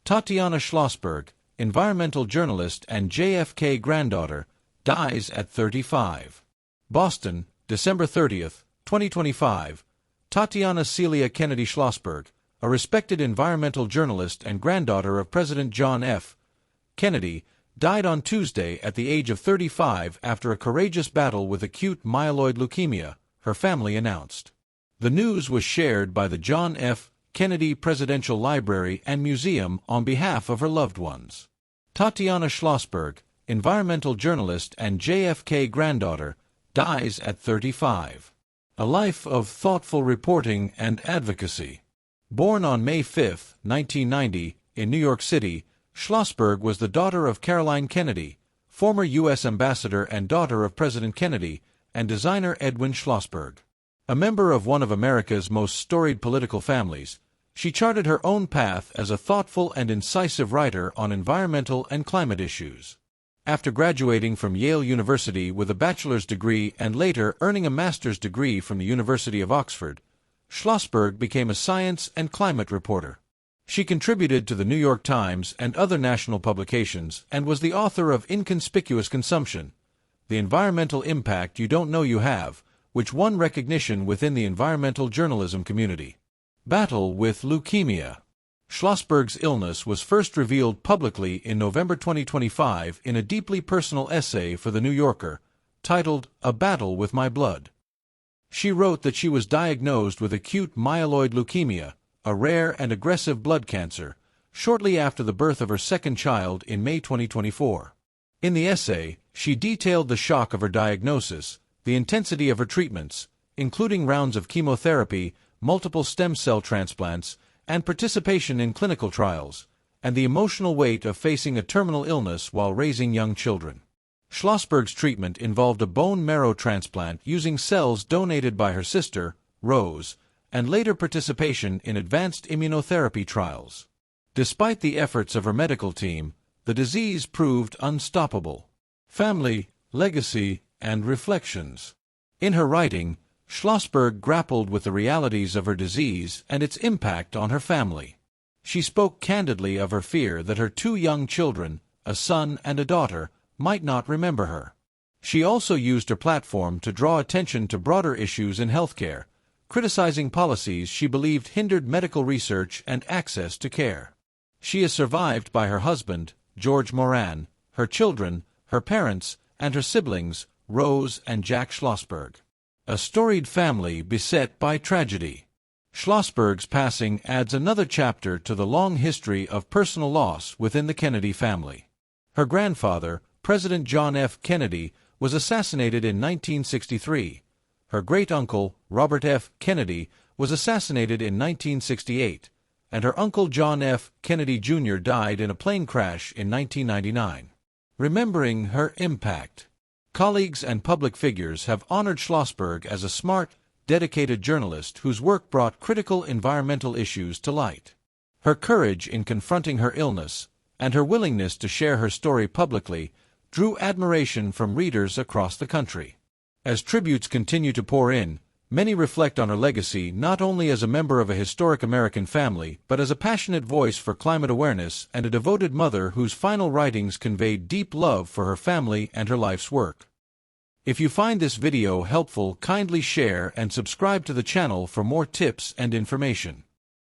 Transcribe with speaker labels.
Speaker 1: Tatiana Schlossberg, environmental journalist and JFK granddaughter, dies at 35. Boston, December 30, 2025. Tatiana Celia Kennedy Schlossberg, a respected environmental journalist and granddaughter of President John F. Kennedy, died on Tuesday at the age of 35 after a courageous battle with acute myeloid leukemia, her family announced. The news was shared by the John F. Kennedy Presidential Library and Museum on behalf of her loved ones. Tatiana Schlossberg, environmental journalist and JFK granddaughter, dies at 35. A life of thoughtful reporting and advocacy. Born on May 5, 1990, in New York City, Schlossberg was the daughter of Caroline Kennedy, former U.S. ambassador and daughter of President Kennedy, and designer Edwin Schlossberg. A member of one of America's most storied political families, she charted her own path as a thoughtful and incisive writer on environmental and climate issues. After graduating from Yale University with a bachelor's degree and later earning a master's degree from the University of Oxford, Schlossberg became a science and climate reporter. She contributed to the New York Times and other national publications and was the author of Inconspicuous Consumption, The Environmental Impact You Don't Know You Have, which won recognition within the environmental journalism community. Battle with leukemia. Schlossberg's illness was first revealed publicly in November 2025 in a deeply personal essay for The New Yorker, titled A Battle with My Blood. She wrote that she was diagnosed with acute myeloid leukemia, a rare and aggressive blood cancer, shortly after the birth of her second child in May 2024. In the essay, she detailed the shock of her diagnosis, the intensity of her treatments, including rounds of chemotherapy, multiple stem cell transplants, and participation in clinical trials, and the emotional weight of facing a terminal illness while raising young children. Schlossberg's treatment involved a bone marrow transplant using cells donated by her sister, Rose, and later participation in advanced immunotherapy trials. Despite the efforts of her medical team, the disease proved unstoppable. Family, legacy, and reflections. In her writing, Schlossberg grappled with the realities of her disease and its impact on her family. She spoke candidly of her fear that her two young children, a son and a daughter, might not remember her. She also used her platform to draw attention to broader issues in healthcare, criticizing policies she believed hindered medical research and access to care. She is survived by her husband, George Moran, her children, her parents, and her siblings, Rose and Jack Schlossberg. A storied family beset by tragedy. Schlossberg's passing adds another chapter to the long history of personal loss within the Kennedy family. Her grandfather, President John F. Kennedy, was assassinated in 1963. Her great-uncle, Robert F. Kennedy, was assassinated in 1968, and her uncle John F. Kennedy Jr. died in a plane crash in 1999. Remembering her impact. Colleagues and public figures have honored Schlossberg as a smart, dedicated journalist whose work brought critical environmental issues to light. Her courage in confronting her illness, and her willingness to share her story publicly, drew admiration from readers across the country. As tributes continue to pour in, many reflect on her legacy not only as a member of a historic American family but as a passionate voice for climate awareness and a devoted mother whose final writings conveyed deep love for her family and her life's work. If you find this video helpful, kindly share and subscribe to the channel for more tips and information.